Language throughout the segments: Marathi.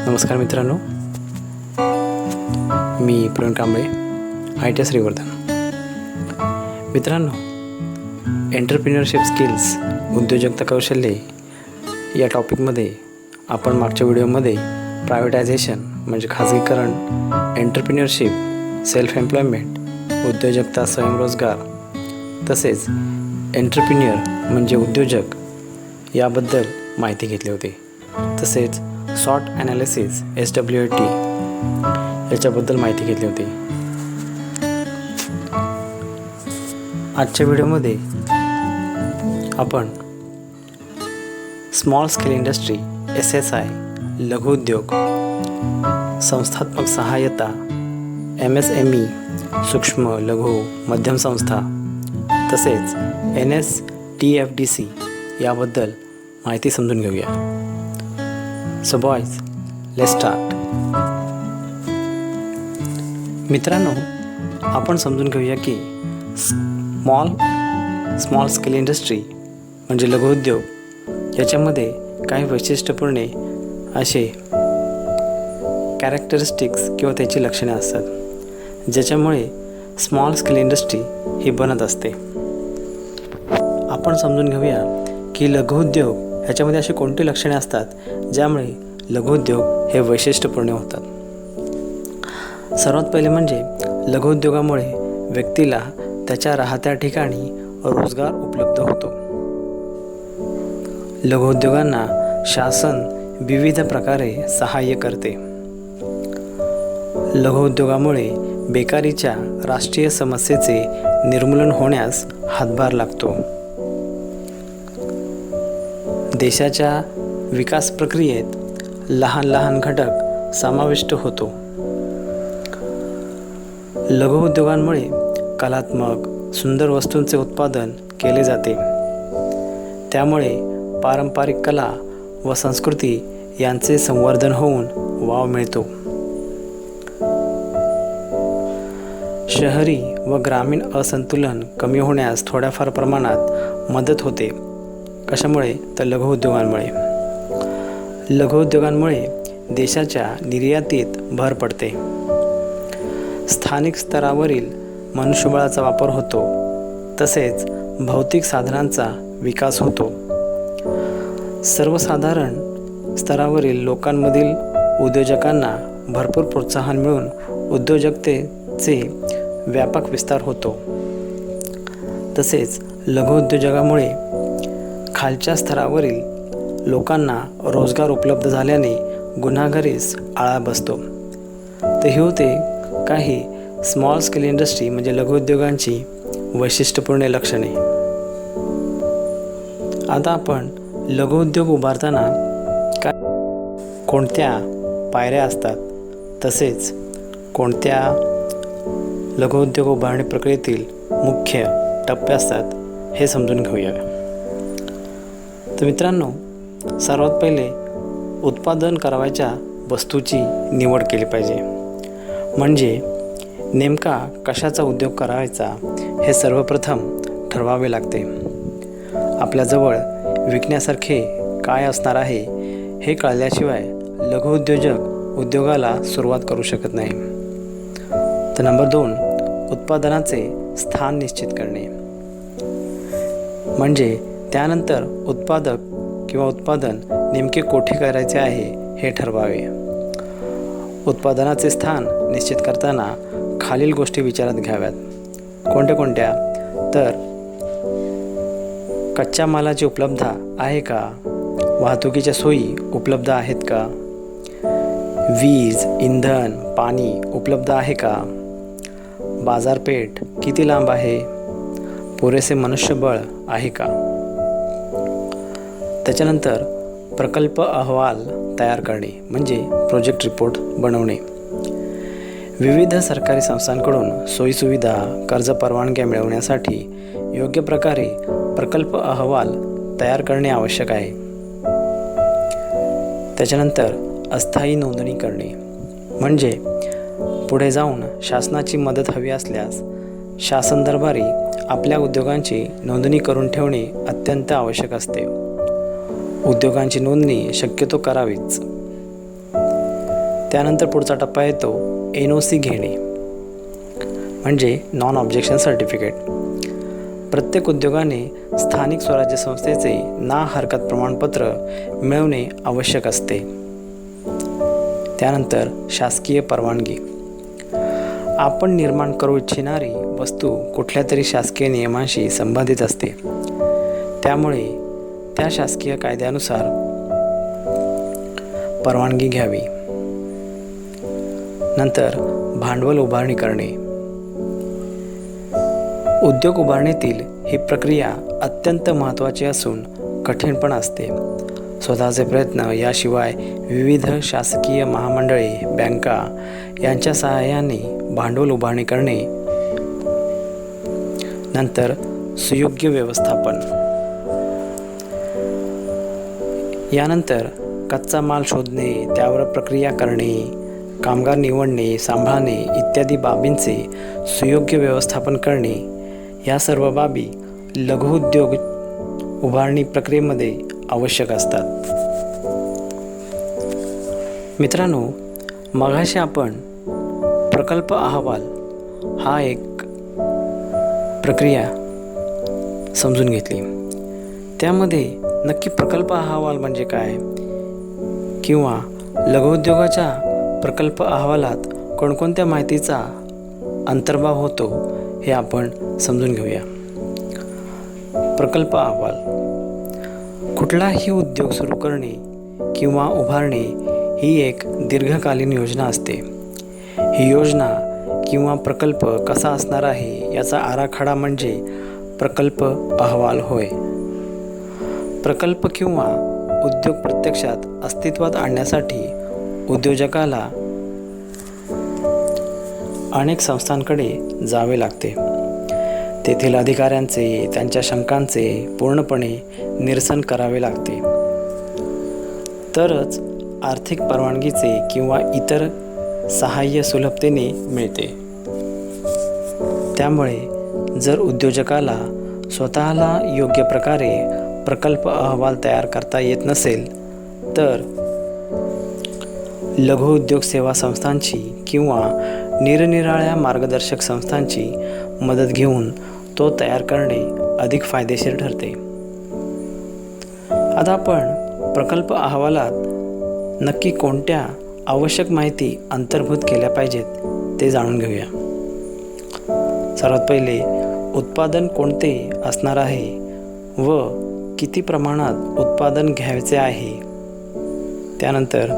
नमस्कार मित्रांनो, मी प्रवीण कांबळे, ITS श्रीवर्धन. मित्रांनो, एंटरप्रिन्युअरशिप स्किल्स, उद्योजकता कौशल्ये या टॉपिकमध्ये आपण मागच्या व्हिडिओमध्ये प्रायव्हेटायझेशन म्हणजे खाजगीकरण, एंटरप्रिन्युअरशिप, सेल्फ एम्प्लॉयमेंट, उद्योजकता, स्वयंरोजगार तसेच एंटरप्रिन्युअर म्हणजे उद्योजक याबद्दल माहिती घेतली होती. तसेच सॉट ॲनालिसिस SWOT याच्याबद्दल माहिती घेतली होती. आजच्या व्हिडिओमध्ये आपण स्मॉल स्केल इंडस्ट्री SSI, लघुउद्योग, संस्थात्मक सहाय्यता MSME, सूक्ष्म लघु मध्यम संस्था तसेच NSTFDC याबद्दल माहिती समजून घेऊया. So boys, let's start. मित्रांनो, आपण समजून घेऊया की स्मॉल स्केल इंडस्ट्री म्हणजे लघुउद्योग याच्यामध्ये काही वैशिष्ट्यपूर्ण असे कॅरेक्टरिस्टिक्स किंवा त्याची लक्षणे असतात, ज्याच्यामुळे स्मॉल स्केल इंडस्ट्री ही बनत असते. आपण समजून घेऊया की लघुउद्योग ह्याच्यामध्ये अशी कोणती लक्षणे असतात ज्यामुळे लघुउद्योग हे वैशिष्ट्यपूर्ण होतात. सर्वात पहिले म्हणजे लघुउद्योगामुळे व्यक्तीला त्याच्या राहत्या ठिकाणी रोजगार उपलब्ध होतो. लघुउद्योगांना शासन विविध प्रकारे सहाय्य करते. लघुउद्योगामुळे बेकारीच्या राष्ट्रीय समस्येचे निर्मूलन होण्यास हातभार लागतो. देशाच्या विकास प्रक्रियेत लहान लहान घटक समाविष्ट होतो. लघुउद्योगांमुळे कलात्मक सुंदर वस्तूंचे उत्पादन केले जाते. त्यामुळे पारंपरिक कला व संस्कृती यांचे संवर्धन होऊन वाव मिळतो. शहरी व ग्रामीण असंतुलन कमी होण्यास थोड्याफार प्रमाणात मदत होते. कशामुळे? तर लघुउद्योगांमुळे. लघुउद्योगांमुळे देशाच्या निर्यातीत भर पडते. स्थानिक स्तरावरील मनुष्यबळाचा वापर होतो. तसेच भौतिक साधनांचा विकास होतो. सर्वसाधारण स्तरावरील लोकांमधील उद्योजकांना भरपूर प्रोत्साहन मिळून उद्योजकतेचे व्यापक विस्तार होतो. तसेच लघुउद्योजकामुळे खालच्या स्तरावरील लोकांना रोजगार उपलब्ध झाल्याने गुन्हेगारीस आळा बसतो. तर ही होते काही स्मॉल स्केल इंडस्ट्री म्हणजे लघुउद्योगांची वैशिष्ट्यपूर्ण लक्षणे. आता आपण लघुउद्योग उभारताना कोणत्या पायऱ्या असतात तसेच कोणत्या लघुउद्योग उभारणी प्रक्रियेतील मुख्य टप्पे असतात हे समजून घेऊया. तर मित्रांनो, सर्वात पहिले उत्पादन करावयाच्या वस्तूची निवड केली पाहिजे. म्हणजे नेमका कशाचा उद्योग करायचा हे सर्वप्रथम ठरवावे लागते. आपल्याजवळ विकण्यासारखे काय असणार आहे हे कळल्याशिवाय लघुउद्योजक उद्योगाला सुरुवात करू शकत नाही. तर नंबर 2, उत्पादनाचे स्थान निश्चित करणे. म्हणजे त्यानंतर उत्पादन नेमके कोठे करायचे आहे हे ठरवावे. उत्पादनाचे स्थान निश्चित करताना खालील गोष्टी विचारात घ्याव्यात. कोणत्या? तर कच्च्या मालाची उपलब्धता आहे का? वाहतुकीच्या सोयी उपलब्ध आहेत का? वीज, इंधन, पाणी उपलब्ध आहे का? बाजारपेठ किती लांब आहे? पुरेसे मनुष्यबळ आहे का? त्याच्यानंतर प्रकल्प अहवाल तयार करणे म्हणजे प्रोजेक्ट रिपोर्ट बनवणे. विविध सरकारी संस्थांकडून सोयीसुविधा, कर्ज परवानग्या मिळवण्यासाठी योग्य प्रकारे प्रकल्प अहवाल तयार करणे आवश्यक आहे. त्याच्यानंतर अस्थायी नोंदणी करणे. म्हणजे पुढे जाऊन शासनाची मदत हवी असल्यास शासन दरबारी आपल्या उद्योगांची नोंदणी करून ठेवणे अत्यंत आवश्यक असते. उद्योगांची नोंदणी शक्यतो करावीच. त्यानंतर पुढचा टप्पा येतो NOC घेणे, म्हणजे नॉन ऑब्जेक्शन सर्टिफिकेट. प्रत्येक उद्योगाने स्थानिक स्वराज्य संस्थेचे ना हरकत प्रमाणपत्र मिळवणे आवश्यक असते. त्यानंतर शासकीय परवानगी. आपण निर्माण करू इच्छिणारी वस्तू कुठल्या तरी शासकीय नियमांशी संबंधित असते, त्यामुळे त्या शासकीय कायद्यानुसार परवानगी घ्यावी. नंतर भांडवल उभारणी करणे. उद्योग उभारणीतील ही प्रक्रिया अत्यंत महत्त्वाची असून कठीण पण असते. स्वतःचे प्रयत्न याशिवाय विविध शासकीय महामंडळे, बँका यांच्या सहाय्याने भांडवल उभारणी करणे. नंतर सुयोग्य व्यवस्थापन. यानंतर कच्चा माल शोधणे, त्यावर प्रक्रिया करणे, कामगार निवडणे, सांभाळणे इत्यादी बाबींचे सुयोग्य व्यवस्थापन करणे. या सर्व बाबी लघुउद्योग उभारणी प्रक्रियेमध्ये आवश्यक असतात. मित्रांनो, मगाशी आपण प्रकल्प अहवाल हा एक प्रक्रिया समजून घेतली. त्यामध्ये नक्की प्रकल्प अहवाल म्हणजे काय, किंवा लघुउद्योगाच्या प्रकल्प अहवालात कोणकोणत्या माहितीचा अंतर्भाव होतो हे आपण समजून घेऊया. प्रकल्प अहवाल. कुठलाही उद्योग सुरू करणे किंवा उभारणे ही एक दीर्घकालीन योजना असते. ही योजना किंवा प्रकल्प कसा असणार आहे याचा आराखडा म्हणजे प्रकल्प अहवाल होय. प्रकल्प किंवा उद्योग प्रत्यक्षात अस्तित्वात आणण्यासाठी उद्योजकाला अनेक संस्थांकडे जावे लागते. तेथील अधिकाऱ्यांचे, त्यांच्या शंकांचे पूर्णपणे निरसन करावे लागते. तरच आर्थिक परवानगीचे किंवा इतर सहाय्य सुलभतेने मिळते. त्यामुळे जर उद्योजकाला स्वतःला योग्य प्रकारे प्रकल्प अहवाल तयार करता येत नसेल तर लघुउद्योग सेवा संस्थांची किंवा निरनिराळ्या मार्गदर्शक संस्थांची मदत घेऊन तो तयार करणे अधिक फायदेशीर ठरते. आता आपण प्रकल्प अहवालात नक्की कोणत्या आवश्यक माहिती अंतर्भूत केल्या पाहिजेत ते जाणून घेऊया. सर्वात पहिले उत्पादन कोणते असणार आहे व किती प्रमाणात उत्पादन घ्यायचे आहे. त्यानंतर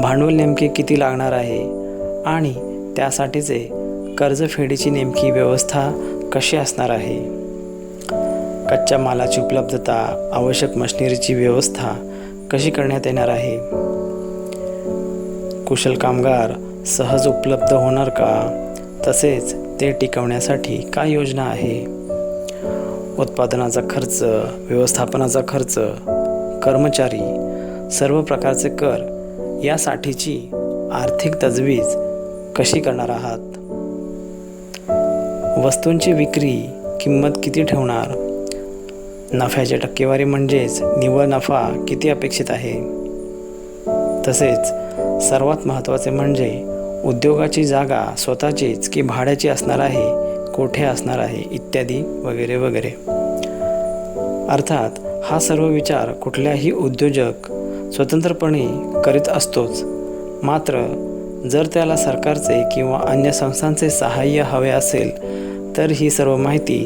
भांडवल नेमके किती लागणार आहे आणि त्यासाठीचे कर्जफेडीची नेमकी व्यवस्था कशी असणार आहे. कच्च्या मालाची उपलब्धता, आवश्यक मशिनरीची व्यवस्था कशी करण्यात येणार आहे. कुशल कामगार सहज उपलब्ध होणार का, तसेच ते टिकवण्यासाठी काय योजना आहे. उत्पादनाचा खर्च, व्यवस्थापनाचा खर्च, कर्मचारी, सर्व प्रकारचे कर यासाठीची आर्थिक तजवीज कशी करणार आहात. वस्तूंची विक्री किंमत किती ठेवणार. नफ्याची टक्केवारी म्हणजेच निव्वळ नफा किती अपेक्षित आहे. तसेच सर्वात महत्त्वाचे म्हणजे उद्योगाची जागा स्वतःचीच की भाड्याची असणार आहे, कोठे असणार आहे इत्यादी वगैरे वगैरे. अर्थात हा सर्व विचार कुठल्याही उद्योजक स्वतंत्रपणे करीत असतोच. मात्र जर त्याला सरकारचे किंवा अन्य संस्थांचे सहाय्य हवे असेल तर ही सर्व माहिती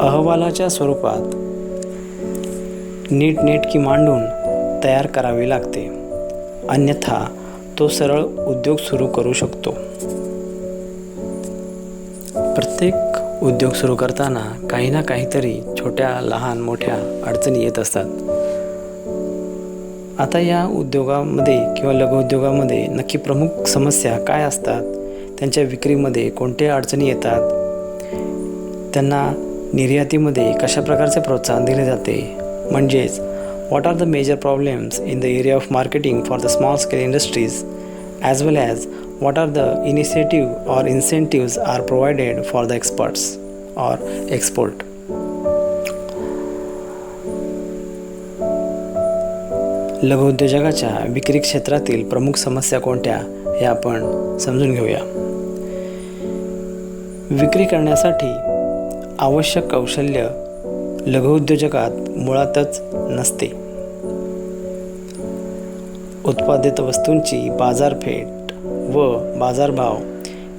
अहवालाच्या स्वरूपात नीटनेटकी मांडून तयार करावी लागते. अन्यथा तो सरळ उद्योग सुरू करू शकतो. प्रत्येक उद्योग सुरू करताना काही ना काहीतरी छोट्या लहान मोठ्या अडचणी येत असतात. आता या उद्योगामध्ये किंवा लघुउद्योगामध्ये नक्की प्रमुख समस्या काय असतात, त्यांच्या विक्रीमध्ये कोणत्या अडचणी येतात, त्यांना निर्यातीमध्ये कशा प्रकारचे प्रोत्साहन दिले जाते, म्हणजेच what are the major problems in the area of marketing for the small scale industries, as well as what are the initiative or incentives are provided for the exports or export. लघुउद्योजकाच्या विक्री क्षेत्रातील प्रमुख समस्या कोणत्या हे आपण समजून घेऊया. विक्री करण्यासाठी आवश्यक कौशल्य लघुउद्योजकात मुळातच नसते. उत्पादित वस्तूंची बाजारपेठ व बाजारभाव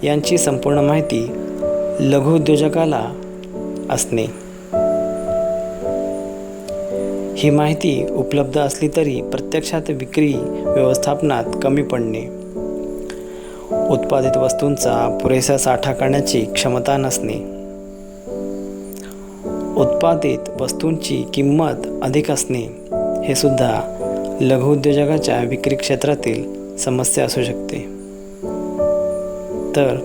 यांची संपूर्ण माहिती लघुउद्योजकाला असणे. ही माहिती उपलब्ध असली तरी प्रत्यक्षात विक्री व्यवस्थापनात कमी पडणे, उत्पादित वस्तूंचा पुरेसा साठा करण्याची क्षमता नसणे, उत्पादित वस्तूंची किंमत अधिक असणे हे सुद्धा लघुउद्योजकाच्या विक्री क्षेत्रातील समस्या असू शकते. तर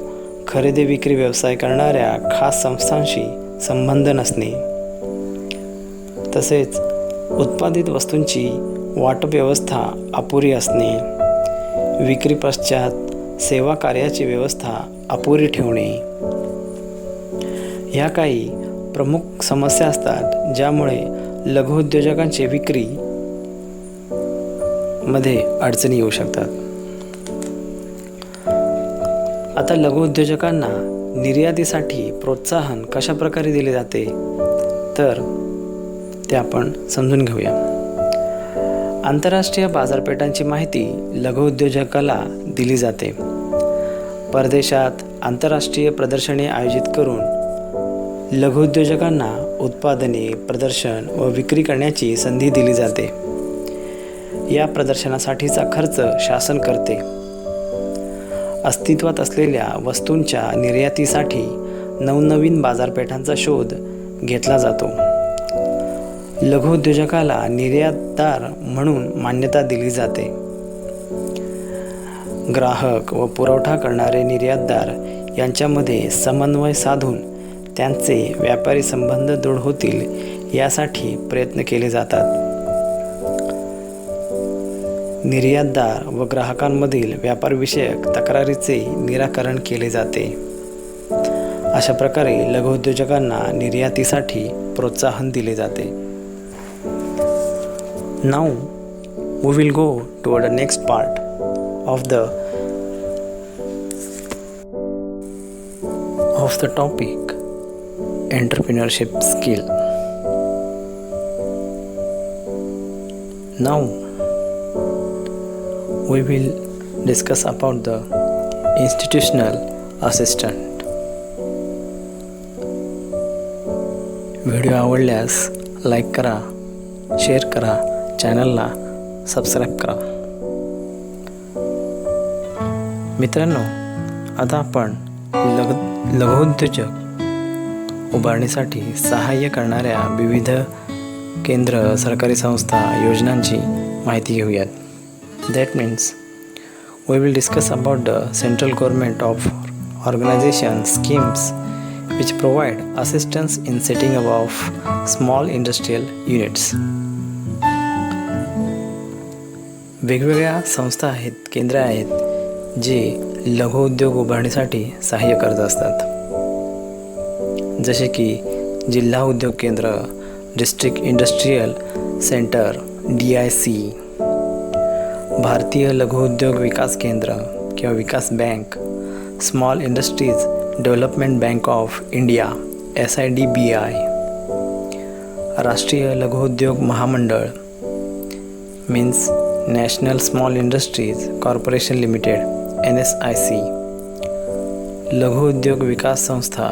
खरेदी विक्री व्यवसाय करणाऱ्या खास संस्थांशी संबंध नसणे, तसेच उत्पादित वस्तूंची वाटप व्यवस्था अपुरी असणे, विक्री पश्चात सेवा कार्याची व्यवस्था अपुरी ठेवणे, ह्या काही प्रमुख समस्या असतात ज्यामुळे लघुउद्योजकांची विक्री मध्ये अडचणी येऊ शकतात. आता लघुउद्योजकांना निर्यातीसाठी प्रोत्साहन कशा प्रकारे दिले जाते तर ते आपण समजून घेऊया. आंतरराष्ट्रीय बाजारपेठांची माहिती लघुउद्योजकाला दिली जाते. परदेशात आंतरराष्ट्रीय प्रदर्शने आयोजित करून लघुउद्योजकांना उत्पादने, प्रदर्शन व विक्री करण्याची संधी दिली जाते. या प्रदर्शनासाठीचा खर्च शासन करते. अस्तित्वात असलेल्या वस्तूंच्या निर्यातीसाठी नवनवीन बाजारपेठांचा शोध घेतला जातो. लघुउद्योजकाला निर्यातदार म्हणून मान्यता दिली जाते. ग्राहक व पुरवठा करणारे निर्यातदार यांच्यामध्ये समन्वय साधून त्यांचे व्यापारी संबंध दृढ होतील यासाठी प्रयत्न केले जातात. निर्यातदार व ग्राहकांमधील व्यापारविषयक तक्रारीचे निराकरण केले जाते. अशा प्रकारे लघुउद्योजकांना निर्यातीसाठी प्रोत्साहन दिले जाते. Now we will go toward the next part of the topic entrepreneurship skill. Now we will discuss about the institutional assistant. Video आवडल्यास लाईक करा, शेअर करा, चॅनलला सबस्क्राईब करा. मित्रांनो, आता आपण लघुउद्योजक उभारणीसाठी सहाय्य करणाऱ्या विविध केंद्र, सरकारी संस्था, योजनांची माहिती घेऊयात. That means we will discuss about the central government of organization schemes which provide assistance in setting up of small industrial units. वेगवेगळ्या संस्था आहेत, केंद्रे आहेत जे लघुउद्योग उभारणीसाठी सहाय्य करत असतात. जसे की जिल्हा उद्योग केंद्र, डिस्ट्रिक्ट इंडस्ट्रियल सेंटर DIC, भारतीय लघुउद्योग विकास केंद्र किंवा विकास bank, small industries development bank of India SIDBI, राष्ट्रीय लघुउद्योग महामंडळ means national small industries corporation limited NSIC, लघुउद्योग विकास संस्था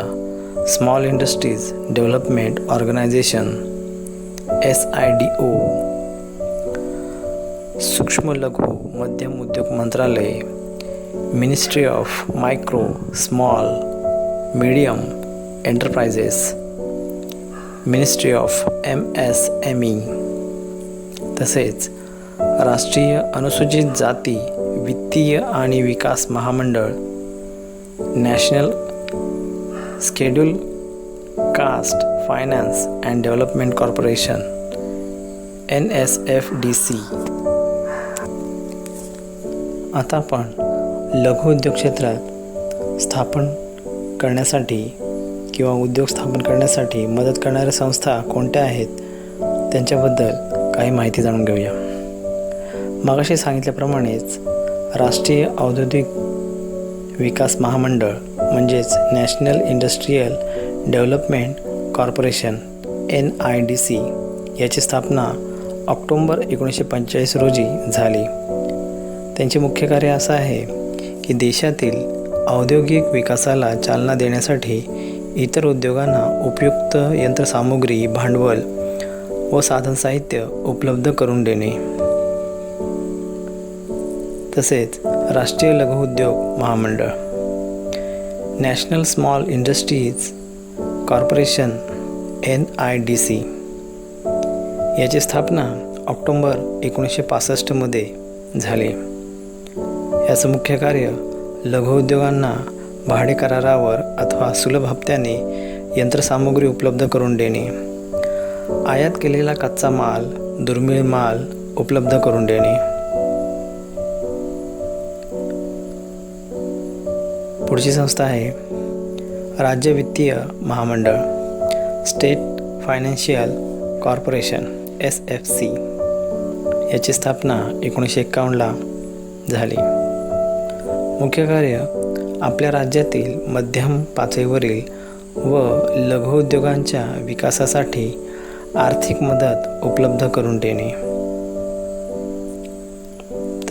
small industries development organisation SIDO, सूक्ष्म लघु मध्यम उद्योग मंत्रालय, ministry of micro small medium enterprises, ministry of MSME, तसेच राष्ट्रीय अनुसूचित जाती वित्तीय आणि विकास महामंडळ, national schedule caste finance and development corporation NSFDC. आता आपण लघुउद्योग क्षेत्रात स्थापन करण्यासाठी किंवा उद्योग स्थापन करण्यासाठी मदत करणाऱ्या संस्था कोणत्या आहेत त्यांच्याबद्दल काही माहिती जाणून घेऊया. मगाशी सांगितल्याप्रमाणेच राष्ट्रीय औद्योगिक विकास महामंडळ म्हणजेच national industrial development corporation NIDC याची स्थापना ऑक्टोबर 1945 रोजी झाली. त्यांचे मुख्य कार्य असं आहे की देशातील औद्योगिक विकासाला चालना देण्यासाठी इतर उद्योगांना उपयुक्त यंत्रसामुग्री, भांडवल व साधनसाहित्य उपलब्ध करून देणे. तसेच राष्ट्रीय लघुउद्योग महामंडळ national small industries corporation NIDC याची स्थापना ऑक्टोबर 1965 मध्ये झाली. याचं मुख्य कार्य लघुउद्योगांना भाडे करारावर अथवा सुलभ हप्त्याने यंत्रसामुग्री उपलब्ध करून देणे, आयात केलेला कच्चा माल, दुर्मिळ माल उपलब्ध करून देणे. पुढची संस्था आहे राज्य वित्तीय महामंडळ स्टेट फायनान्शियल कॉर्पोरेशन SFC याची स्थापना 1951 झाली. मुख्य कार्य आपल्या राज्यातील मध्यम पातळीवरील व लघुउद्योगांच्या विकासासाठी आर्थिक मदत उपलब्ध करून देणे.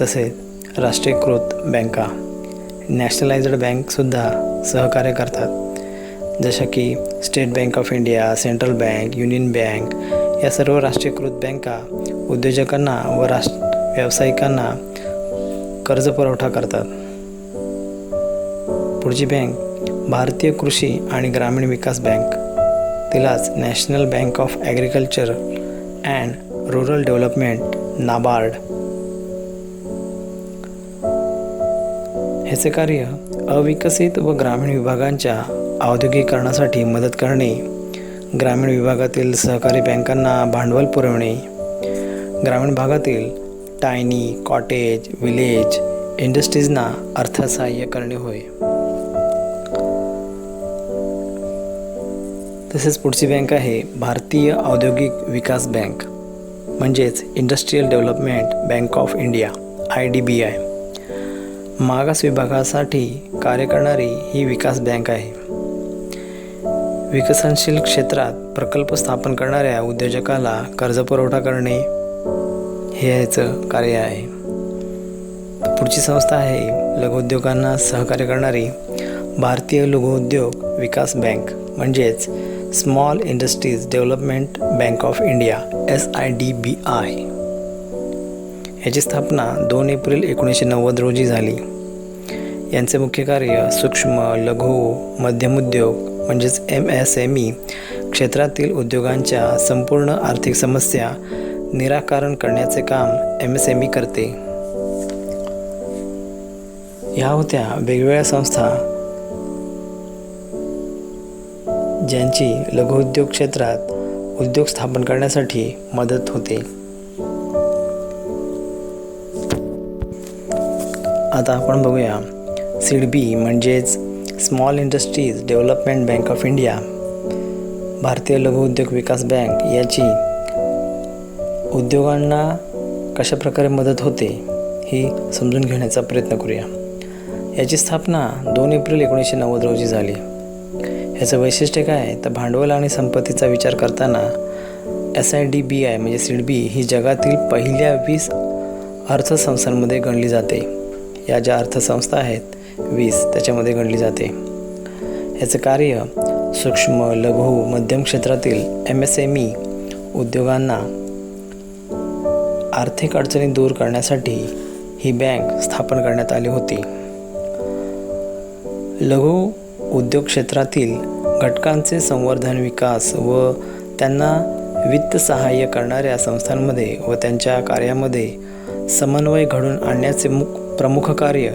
तसेच राष्ट्रीयकृत बँका नॅशनलाइज्ड बँकसुद्धा सहकार्य करतात, जशा की state bank of India, central bank, union bank या सर्व राष्ट्रीयकृत बँका उद्योजकांना व व्यावसायिकांना कर्ज पुरवठा करतात. पुढची बँक भारतीय कृषी आणि ग्रामीण विकास बँक, तिलाच national bank of agriculture and rural development NABARD. ह्याचे कार्य अविकसित व ग्रामीण विभागांच्या औद्योगिकरणासाठी मदत करणे, ग्रामीण विभागातील सहकारी बँकांना भांडवल पुरवणे, ग्रामीण भागातील टायनी, कॉटेज, विलेज इंडस्ट्रीजना अर्थसहाय्य करणे होय. तसेच पुढची बँक आहे भारतीय औद्योगिक विकास बँक म्हणजेच industrial development bank of India IDBI. मागास विभागासाठी कार्य करणारी ही विकास बँक आहे. विकसनशील क्षेत्रात प्रकल्प स्थापन करणाऱ्या उद्योजकाला कर्ज पुरवठा करणे हे याचं कार्य आहे. पुढची संस्था आहे लघुउद्योगांना सहकार्य करणारी भारतीय लघुउद्योग विकास बँक म्हणजेच small industries development bank of India SIDBI. याची स्थापना 2 एप्रिल 1990 रोजी झाली. यांचे मुख्य कार्य सूक्ष्म, लघु, मध्यम उद्योग म्हणजेच MSME क्षेत्रातील उद्योगांच्या संपूर्ण आर्थिक समस्या निराकरण करण्याचे काम MSME करते. ह्या होत्या वेगवेगळ्या संस्था ज्यांची लघुउद्योग क्षेत्रात उद्योग स्थापन करण्यासाठी मदत होते. आता आपण बघूया SIDBI म्हणजेच small industries development bank of India, भारतीय लघुउद्योग विकास बँक याची उद्योगांना कशा प्रकारे मदत होते ही समजून घेण्याचा प्रयत्न करूया. याची स्थापना 2 एप्रिल 1990 रोजी झाली. याचं वैशिष्ट्य काय आहे तर भांडवल आणि संपत्तीचा विचार करताना SIDBI म्हणजे SIDBI ही जगातील पहिल्या 20 अर्थसंस्थांमध्ये गणली जाते. या ज्या अर्थसंस्था आहेत 20 त्याच्यामध्ये गणली जाते. याचं कार्य सूक्ष्म, लघु, मध्यम क्षेत्रातील MSME उद्योगांना आर्थिक अडचणी दूर करण्यासाठी ही बँक स्थापन करण्यात आली होती. लघु उद्योग क्षेत्रातील घटकांचे संवर्धन, विकास व त्यांना वित्त सहाय्य करणाऱ्या संस्थांमध्ये व त्यांच्या कार्यामध्ये समन्वय घडवून आणण्याचे प्रमुख कार्य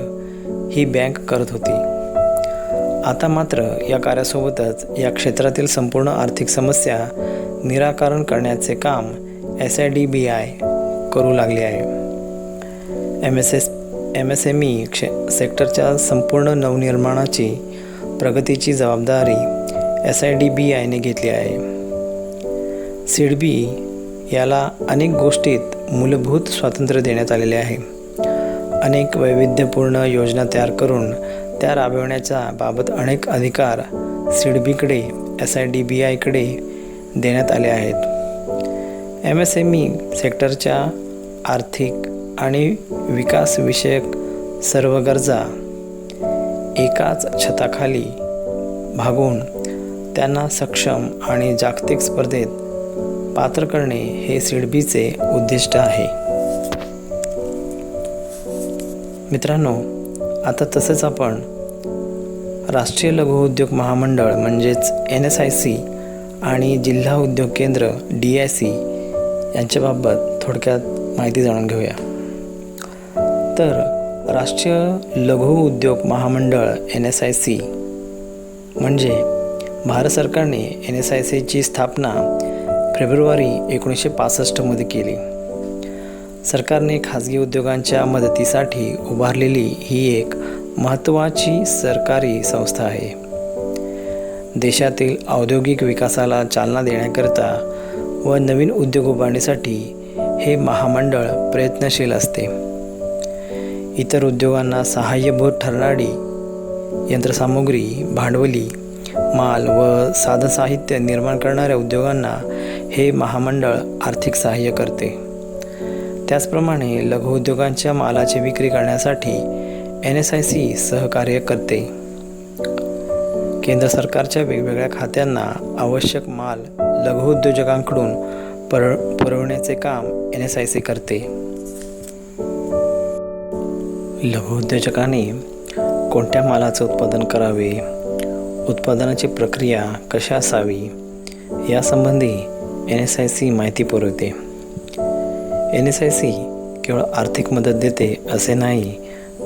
ही बँक करत होती. आता मात्र या कार्यासोबतच या क्षेत्रातील संपूर्ण आर्थिक समस्या निराकरण करण्याचे काम SIDBI करू लागले आहे. MSME सेक्टरच्या संपूर्ण नवनिर्माणाची प्रगतीची जबाबदारी SIDBIने घेतली आहे. SIDBI याला अनेक गोष्टीत मूलभूत स्वातंत्र्य देण्यात आलेले आहे. अनेक वैविध्यपूर्ण योजना तयार करून त्या राबविण्याच्या बाबत अनेक अधिकार सिडबीकडे SIDBIकडे देण्यात आले आहेत. MSME सेक्टरच्या आर्थिक आणि विकासविषयक सर्व गरजा एकाच छताखाली भागवून त्यांना सक्षम आणि जागतिक स्पर्धेत पात्र करणे हे सिडबीचे उद्दिष्ट आहे. मित्रांनो, आता तसेच आपण राष्ट्रीय लघु उद्योग महामंडळ म्हणजेच NSIC आणि जिल्हा उद्योग केंद्र DIC यांच्याबाबत थोडक्यात माहिती जाणून घेऊया. तर राष्ट्रीय लघु उद्योग महामंडळ NSIC म्हणजे भारत सरकारने NSICची स्थापना फेब्रुवारी 1965 मध्ये केली. सरकारने खाजगी उद्योगांच्या मदतीसाठी उभारलेली ही एक महत्त्वाची सरकारी संस्था आहे. देशातील औद्योगिक विकासाला चालना देण्याकरिता व नवीन उद्योग उभारण्यासाठी हे महामंडळ प्रयत्नशील असते. इतर उद्योगांना सहाय्यभूत ठरणारी यंत्रसामुग्री, भांडवली माल व साधनसाहित्य निर्माण करणाऱ्या उद्योगांना हे महामंडळ आर्थिक सहाय्य करते. त्याचप्रमाणे लघु उद्योगांच्या मालाची विक्री करण्यासाठी NSIC सहकार्य करते. केंद्र सरकारच्या वेगवेगळ्या खात्यांना आवश्यक माल लघु उद्योजकांकडून पुरवण्याचे काम NSIC करते. लघु उद्योजकांनी कोणत्या मालाचे उत्पादन करावे, उत्पादनाची प्रक्रिया कशी असावी यासंबंधी NSIC माहिती पुरवते. NSIC केवळ आर्थिक मदत देते असे नाही,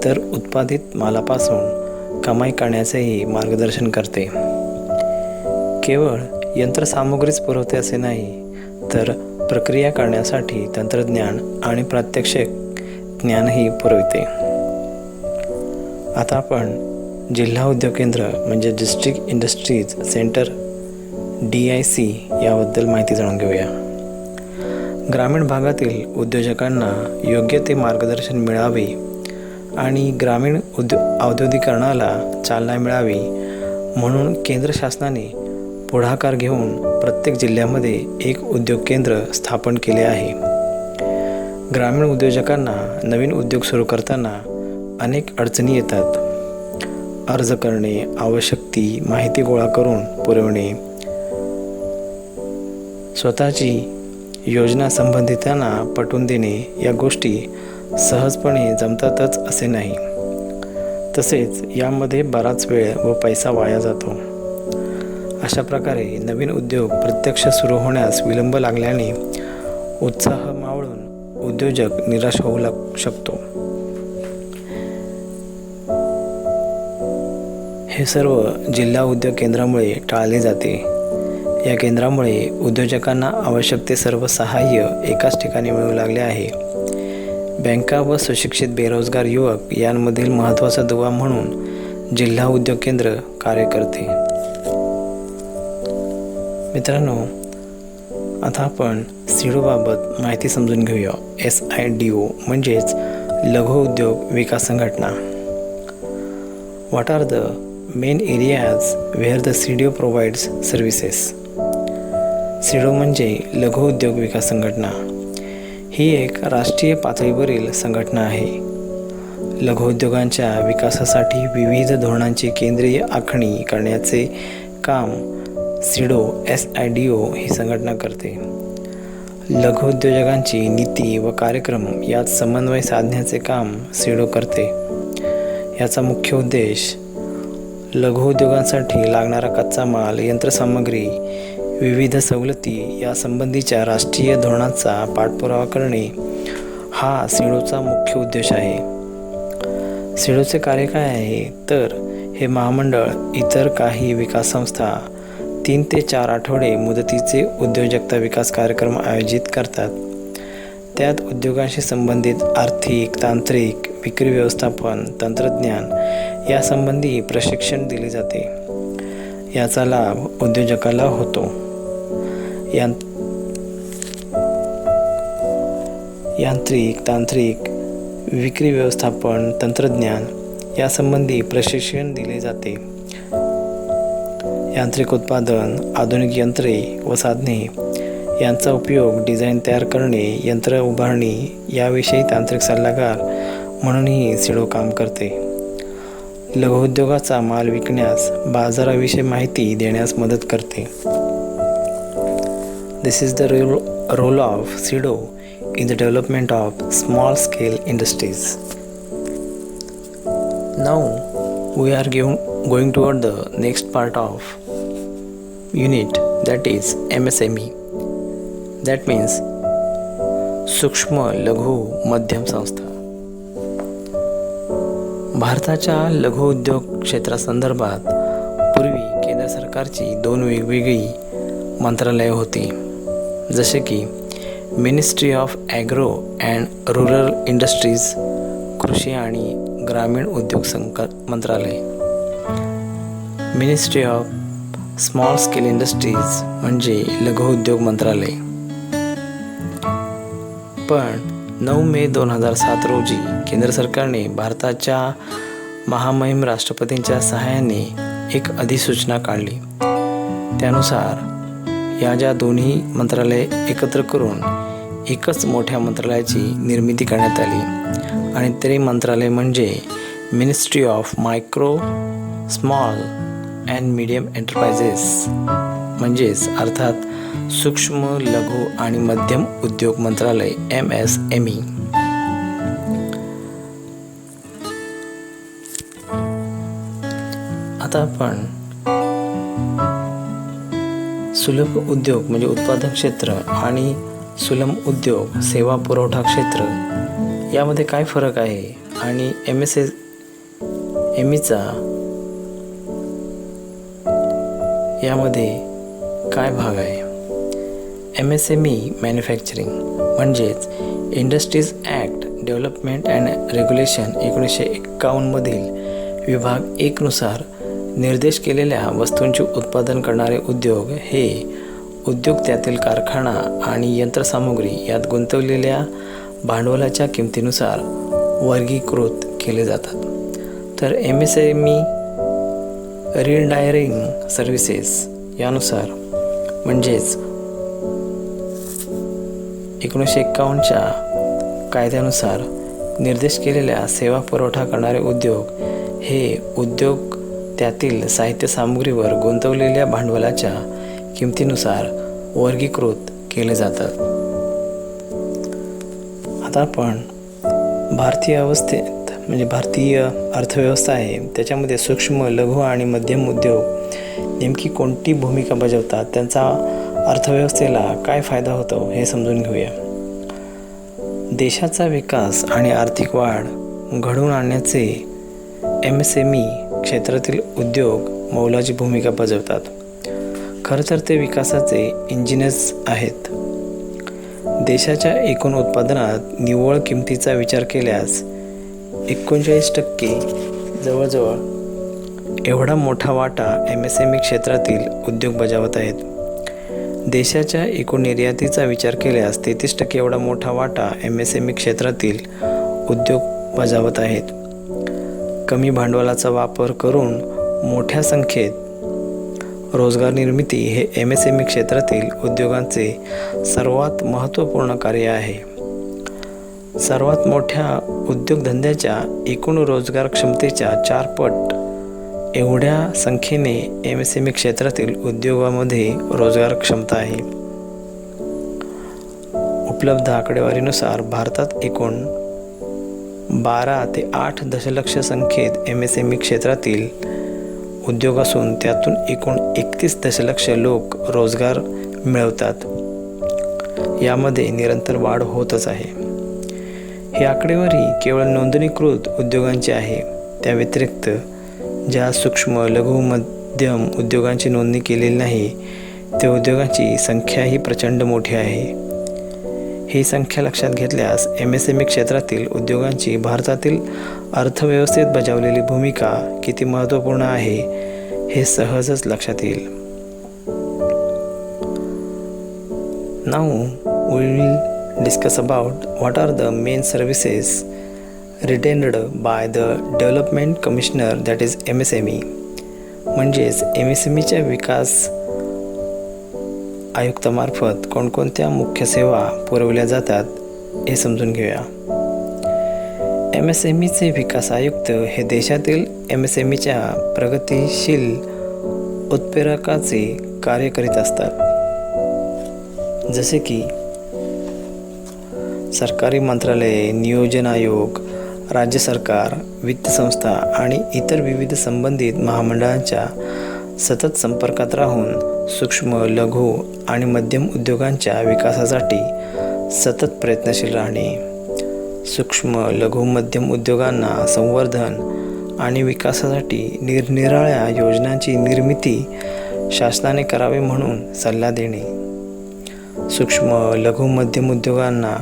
तर उत्पादित मालापासून कमाई करण्याचेही मार्गदर्शन करते. केवळ यंत्रसामुग्रीच पुरवते असे नाही, तर प्रक्रिया करण्यासाठी तंत्रज्ञान आणि प्रात्यक्षिक ज्ञानही पुरवते. आता आपण जिल्हा उद्योग केंद्र म्हणजे डिस्ट्रिक्ट इंडस्ट्रीज सेंटर DIC याबद्दल माहिती जाणून घेऊया. ग्रामीण भागातील उद्योजकांना योग्य ते मार्गदर्शन मिळावे आणि ग्रामीण औद्योगिकरणाला चालना मिळावी म्हणून केंद्र शासनाने पुढाकार घेऊन प्रत्येक जिल्ह्यामध्ये एक उद्योग केंद्र स्थापन केले आहे. ग्रामीण उद्योजकांना नवीन उद्योग सुरू करताना अनेक अडचणी येतात. अर्ज करणे, आवश्यक ती माहिती गोळा करून पुरवणे, स्वतःची योजना संबंधितांना पटवून देणे या गोष्टी सहजपणे जमतातच असे नाही. तसेच यामध्ये बराच वेळ व पैसा वाया जातो. अशा प्रकारे नवीन उद्योग प्रत्यक्ष सुरू होण्यास विलंब लागल्याने उत्साह मावळून उद्योजक निराश होऊ शकतो. हे सर्व जिल्हा उद्योग केंद्रामुळे टाळले जाते. या केंद्रामुळे उद्योजकांना आवश्यक ते सर्व सहाय्य एकाच ठिकाणी मिळू लागले आहे. बँका व सुशिक्षित बेरोजगार युवक यांमधील महत्त्वाचा दुवा म्हणून जिल्हा उद्योग केंद्र कार्य करते. मित्रांनो, आता आपण सिडोबाबत माहिती समजून घेऊया. SIDO म्हणजेच लघु उद्योग विकास संघटना. What are the main areas where the SIDO provides services. SIDO म्हणजे लघु उद्योग विकास संघटना. ही एक राष्ट्रीय पातळीवरील संघटना आहे. लघु उद्योगांच्या विकासासाठी विविध धोरणांची केंद्रीय आखणी करण्याचे काम SIDO ही संघटना करते. लघु उद्योजकांची नीती व कार्यक्रम यात समन्वय साधण्याचे काम SIDO करते. याचा मुख्य उद्देश लघु उद्योगांसाठी लागणारा कच्चा माल, यंत्रसामग्री, विविध सवलती यासंबंधीच्या राष्ट्रीय धोरणांचा पाठपुरावा करणे हा SIDOचा मुख्य उद्देश आहे. SIDOचे कार्य काय आहे तर हे महामंडळ इतर काही विकास संस्था 3 ते 4 आठवडे मुदतीचे उद्योजकता विकास कार्यक्रम आयोजित करतात. त्यात उद्योगांशी संबंधित आर्थिक, तांत्रिक, विक्री व्यवस्थापन, तंत्रज्ञान यासंबंधी प्रशिक्षण दिले जाते. याचा लाभ उद्योजकाला होतो. यांत्रिक, तांत्रिक, विक्री व्यवस्थापन, तंत्रज्ञान यासंबंधी प्रशिक्षण दिले जाते. यांत्रिक उत्पादन, आधुनिक यंत्रे व साधने यांचा उपयोग, डिझाईन तयार करणे, यंत्र उभारणी याविषयी तांत्रिक सल्लागार म्हणूनही सिडो काम करते. लघुउद्योगाचा माल विकण्यास, बाजाराविषयी माहिती देण्यास मदत करते. This is the role of SIDO in the development of small scale industries. Now we are going toward the next part of unit, that is MSME. That means सूक्ष्म लघु मध्यम संस्था. भारताच्या लघु उद्योग क्षेत्रासंदर्भात पूर्वी केंद्र सरकारची 2 वेगवेगळी मंत्रालये होती, जसे की ministry of agro and rural industries, कृषी आणि ग्रामीण उद्योग मंत्रालय. Ministry of small scale industries म्हणजे लघु उद्योग मंत्रालय. पण 9 मे 2007 रोजी केंद्र सरकारने भारताच्या महामहिम राष्ट्रपतींच्या सहाय्याने एक अधिसूचना काढली. त्यानुसार या ज्या दोन्ही मंत्रालये एकत्र करून एकच मोठ्या मंत्रालयाची निर्मिती करण्यात आली आणि ते मंत्रालय म्हणजे ministry of micro, small and medium enterprises, म्हणजेच अर्थात सूक्ष्म, लघु आणि मध्यम उद्योग मंत्रालय MSME. आता आपण सुलभ उद्योग म्हणजे उत्पादन क्षेत्र आणि सुलभ उद्योग सेवा पुरवठा क्षेत्र यामध्ये काय फरक आहे आणि MSMEचा यामध्ये काय भाग आहे. MSME मॅन्युफॅक्चरिंग म्हणजेच industries act development and regulation 1951 मधील विभाग 1 नुसार निर्देश केलेल्या वस्तूंचे उत्पादन करणारे उद्योग हे उद्योग त्यातील कारखाना आणि यंत्रसामुग्री यात गुंतवलेल्या भांडवलाच्या किमतीनुसार वर्गीकृत केले जातात. तर MSME रीडायरिंग सर्व्हिसेस यानुसार म्हणजेच 1951च्या कायद्यानुसार निर्देश केलेल्या सेवा पुरवठा करणारे उद्योग हे उद्योग त्यातील साहित्य सामुग्रीवर गुंतवलेल्या भांडवलाच्या किमतीनुसार वर्गीकृत केले जातात. आता आपण भारतीय अर्थव्यवस्था आहे त्याच्यामध्ये सूक्ष्म, लघु आणि मध्यम उद्योग नेमकी कोणती भूमिका बजावतात, त्यांचा अर्थव्यवस्थेला काय फायदा होतो हे समजून घेऊया. देशाचा विकास आणि आर्थिक वाढ घडवून आणण्याचे MSME क्षेत्रातील उद्योग मोलाची भूमिका बजावतात. खरं तर ते विकासाचे इंजिनच आहेत. देशाच्या एकूण उत्पादनात निव्वळ किमतीचा विचार केल्यास 39% जवळजवळ एवढा मोठा वाटा MSME क्षेत्रातील उद्योग बजावत आहेत. देशाच्या एकूण निर्यातीचा विचार केल्यास 33% एवढा मोठा वाटा MSME क्षेत्रातील उद्योग बजावत आहेत. कमी भांडवलाचा वापर करून मोठ्या संख्येत रोजगार निर्मिती हे MSME क्षेत्रातील उद्योगांचे सर्वात महत्त्वपूर्ण कार्य आहे. सर्वात मोठ्या उद्योगधंद्याच्या एकूण रोजगार क्षमतेच्या 4 पट एवढ्या संख्येने MSME क्षेत्रातील उद्योगामध्ये रोजगार क्षमता आहे. उपलब्ध आकडेवारीनुसार भारतात एकूण 12 ते 8 दशलक्ष संख्येत MSME क्षेत्रातील उद्योग असून त्यातून एकूण 31 दशलक्ष लोक रोजगार मिळवतात. यामध्ये निरंतर वाढ होतच आहे. ही आकडेवारी केवळ नोंदणीकृत उद्योगांची आहे. त्या व्यतिरिक्त ज्या सूक्ष्म, लघु, मध्यम उद्योगांची नोंदणी केलेली नाही त्या उद्योगांची संख्याही प्रचंड मोठी आहे. ही संख्या लक्षात घेतल्यास MSME क्षेत्रातील उद्योगांची भारतातील अर्थव्यवस्थेत बजावलेली भूमिका किती महत्त्वपूर्ण आहे हे सहजच लक्षात येईल. Now we will discuss about what are the main services retained by the development commissioner that is MSME. म्हणजेच MSMEच्या विकास आयुक्तामार्फत कोणकोणत्या मुख्य सेवा पुरवल्या जातात हे समजून घेऊया. MSMEचे विकास आयुक्त हे देशातील MSMEच्या प्रगतिशील उत्प्रेरकाचे कार्य करीत असतात. जसे की सरकारी मंत्रालये, नियोजन आयोग, राज्य सरकार, वित्त संस्था आणि इतर विविध संबंधित महामंडळांच्या सतत संपर्कात राहून सूक्ष्म, लघु आणि मध्यम उद्योगांच्या विकासासाठी सतत प्रयत्नशील राहणे, सूक्ष्म, लघु, मध्यम उद्योगांना संवर्धन आणि विकासासाठी निरनिराळ्या योजनांची निर्मिती शासनाने करावी म्हणून सल्ला देणे, सूक्ष्म, लघु, मध्यम उद्योगांना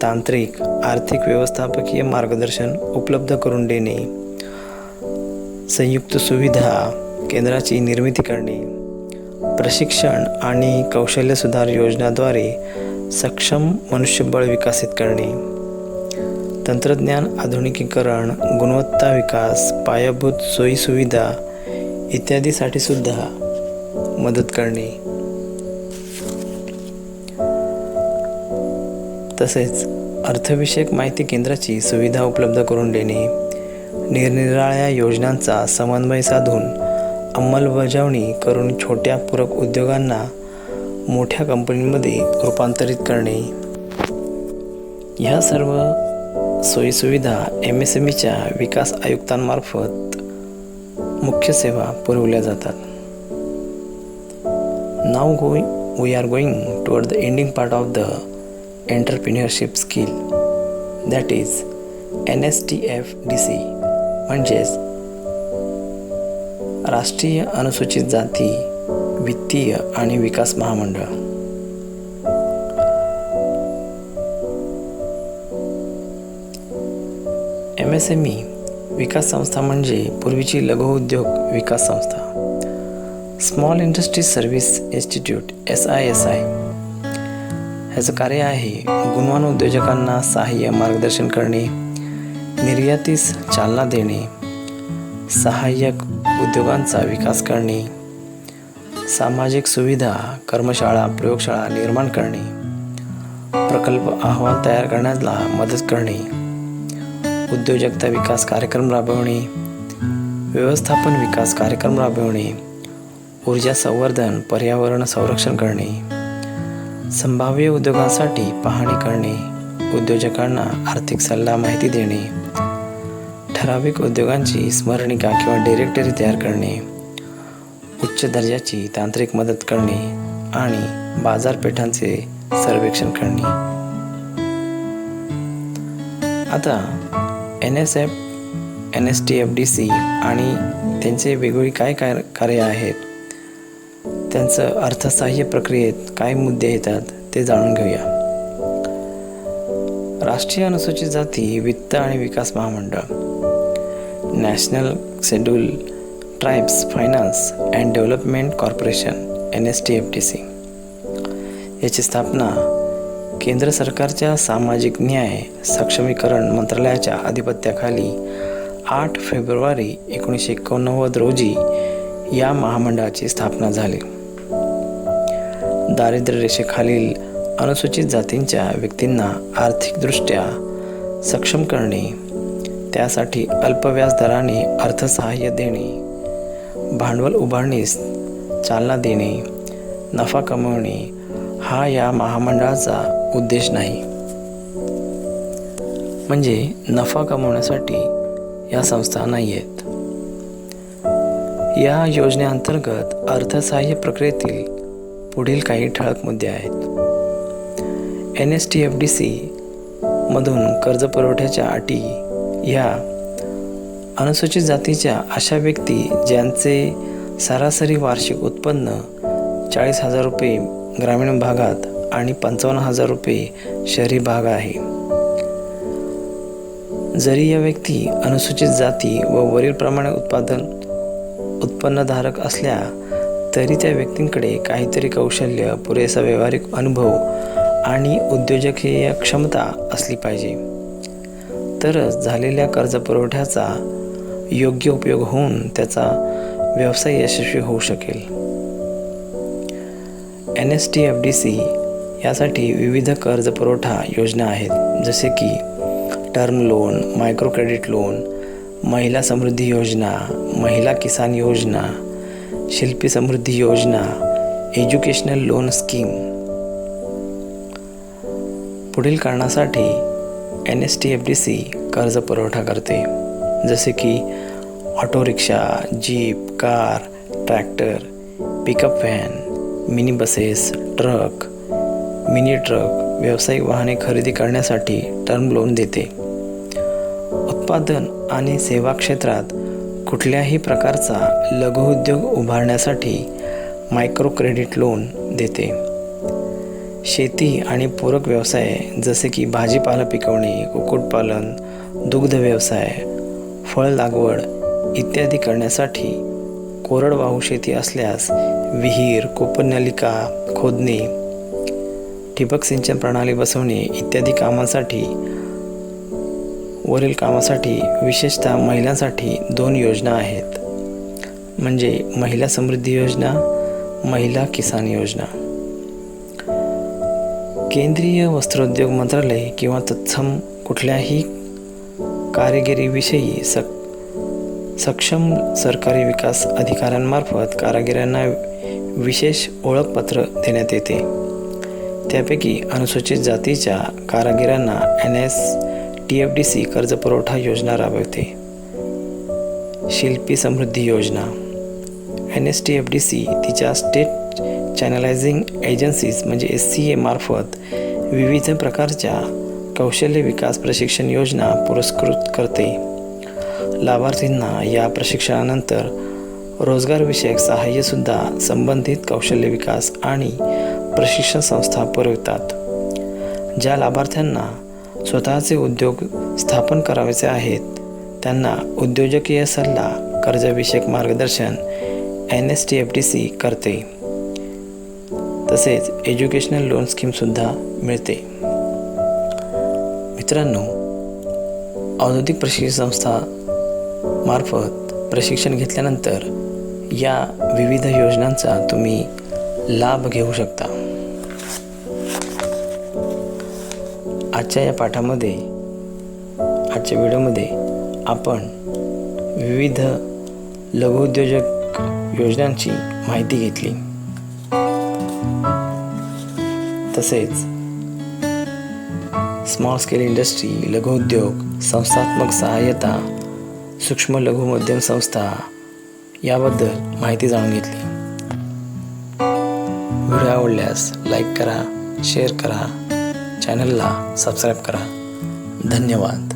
तांत्रिक, आर्थिक, व्यवस्थापकीय मार्गदर्शन उपलब्ध करून देणे, संयुक्त सुविधा केंद्राची निर्मिती करणे, प्रशिक्षण आणि कौशल्य सुधार योजनाद्वारे सक्षम मनुष्यबळ विकसित करणे, तंत्रज्ञान आधुनिकीकरण, गुणवत्ता विकास, पायाभूत सोयीसुविधा इत्यादीसाठी सुद्धा मदत करणे. तसेच अर्थविषयक माहिती केंद्राची सुविधा उपलब्ध करून देणे, निरनिराळ्या योजनांचा समन्वय साधून अंमलबजावणी करून छोट्या पूरक उद्योगांना मोठ्या कंपनीमध्ये रूपांतरित करणे. ह्या सर्व सोयीसुविधा MSMEच्या विकास आयुक्तांमार्फत मुख्य सेवा पुरवल्या जातात. नाव we are going toward the ending part of the entrepreneurship skill, that is NSTFDC, म्हणजेच राष्ट्रीय अनुसूचित जाती वित्तीय आणि विकास महामंडळ. MSME विकास संस्था म्हणजे पूर्वीची लघु उद्योग विकास संस्था, small industries service institute SISI. ह्याचं कार्य आहे गुणवान उद्योजकांना सहाय्य मार्गदर्शन करणे, निर्यातीस चालना देणे, सहाय्यक उद्योगांचा विकास करणे, सामाजिक सुविधा, कर्मशाळा, प्रयोगशाळा निर्माण करणे, प्रकल्प अहवाल तयार करण्याला मदत करणे, उद्योजकता विकास कार्यक्रम राबवणे, व्यवस्थापन विकास कार्यक्रम राबवणे, ऊर्जा संवर्धन, पर्यावरण संरक्षण करणे, संभाव्य उद्योगांसाठी पाहणी करणे, उद्योजकांना आर्थिक सल्ला माहिती देणे, ठराविक उद्योगांची स्मरणिका किंवा डिरेक्टरी तयार करणे, उच्च दर्जाची तांत्रिक मदत करणे आणि बाजारपेठांचे सर्वेक्षण करणे. आता NSTFDC आणि त्यांचे वेगवेगळी काय कार्य आहेत, त्यांचं अर्थसहाय्य प्रक्रियेत काय मुद्दे येतात ते जाणून घेऊया. राष्ट्रीय अनुसूचित जाती वित्त आणि विकास महामंडळ, national schedule tribes finance and development corporation NSTFDC. याची स्थापना केंद्र सरकारच्या सामाजिक न्याय सक्षमीकरण मंत्रालयाच्या अधिपत्याखाली 8 फेब्रुवारी 1989 रोजी या महामंडळाची स्थापना झाली. दारिद्र्य रेषेखालील अनुसूचित जातींच्या व्यक्तींना आर्थिकदृष्ट्या सक्षम करणे, त्यासाठी अल्प व्याजदराने अर्थसहाय्य देणे, भांडवल उभारणीस चालना देणे, नफा कमवणे हा या महामंडळाचा उद्देश नाही. म्हणजे नफा कमवण्यासाठी या संस्था नाही आहेत. या योजनेअंतर्गत अर्थसहाय्य प्रक्रियेतील पुढील काही ठळक मुद्दे आहेत. NSTFDC मधून कर्ज पुरवठ्याच्या अटी ह्या अनुसूचित जातीच्या अशा व्यक्ती ज्यांचे सरासरी वार्षिक उत्पन्न 40,000 रुपये ग्रामीण भागात आणि 55,000 रुपये शहरी भाग आहे. जरी या व्यक्ती अनुसूचित जाती व वरीलप्रमाणे उत्पन्नधारक असल्या तरी त्या व्यक्तींकडे काहीतरी कौशल्य, पुरेसा व्यावहारिक अनुभव आणि उद्योजकीय क्षमता असली पाहिजे. तरच झालेल्या कर्जपुरवठ्याचा योग्य उपयोग होऊन त्याचा व्यवसाय यशस्वी होऊ शकेल. NSTFDC यासाठी विविध कर्जपुरवठा योजना आहेत, जसे की term loan, micro credit loan, महिला समृद्धी योजना, महिला किसान योजना, शिल्पी समृद्धी योजना, एज्युकेशनल लोन स्कीम. पुढील कारणासाठी NSTFDC कर्ज पुरवठा करते, जसे की auto rickshaw, jeep, car, tractor, pickup van, mini buses, truck, mini truck, व्यावसायिक वाहने खरेदी करण्यासाठी टर्म लोन देते. उत्पादन आणि सेवा क्षेत्रात कुठल्याही प्रकारचा लघुउद्योग उभारण्यासाठी मायक्रो क्रेडिट लोन देते. शेती आणि पूरक व्यवसाय जसे की भाजीपाला पिकवणे, कुक्कुटपालन, दुग्ध व्यवसाय, फळ लागवड इत्यादी करण्यासाठी कोरडवाहू शेती असल्यास विहीर, कूपननलिका खोदणे, ठिबक सिंचन प्रणाली बसवणे इत्यादी वरील कामासाठी विशेषतः महिलांसाठी 2 योजना आहेत, म्हणजे महिला समृद्धी योजना, महिला किसान योजना. केंद्रीय वस्त्रोद्योग मंत्रालय किंवा तत्सम कुठल्याही कारागिरीविषयी सक्षम सरकारी विकास अधिकाऱ्यांमार्फत कारागिरांना विशेष ओळखपत्र देण्यात येते. त्यापैकी अनुसूचित जातीच्या कारागिरांना NSTFDC कर्जपुरवठा योजना राबवते. शिल्पी समृद्धी योजना. NSTFDC तिच्या स्टेट चॅनलायझिंग एजन्सीज म्हणजे SCA मार्फत विविध प्रकारच्या कौशल्य विकास प्रशिक्षण योजना पुरस्कृत करते. लाभार्थींना या प्रशिक्षणानंतर रोजगारविषयक सहाय्यसुद्धा संबंधित कौशल्य विकास आणि प्रशिक्षण संस्था पुरवतात. ज्या लाभार्थ्यांना स्वतःचे उद्योग स्थापन करायचे आहेत त्यांना उद्योजकीय सल्ला, कर्जविषयक मार्गदर्शन NSTFDC करते. तसेच एज्युकेशनल लोन स्कीमसुद्धा मिळते. मित्रांनो, औद्योगिक प्रशिक्षण संस्था मार्फत प्रशिक्षण घेतल्यानंतर या विविध योजनांचा तुम्ही लाभ घेऊ शकता. आजच्या व्हिडिओमध्ये आपण विविध लघुउद्योजक योजनांची माहिती घेतली. तसेच स्मॉल स्केल इंडस्ट्री, लघुउद्योग, संस्थात्मक सहाय्यता, सूक्ष्म लघु मध्यम संस्था याबद्दल माहिती जाणून घेतली. व्हिडिओ आवडल्यास लाईक करा, शेअर करा, चॅनलला सबस्क्राईब करा. धन्यवाद.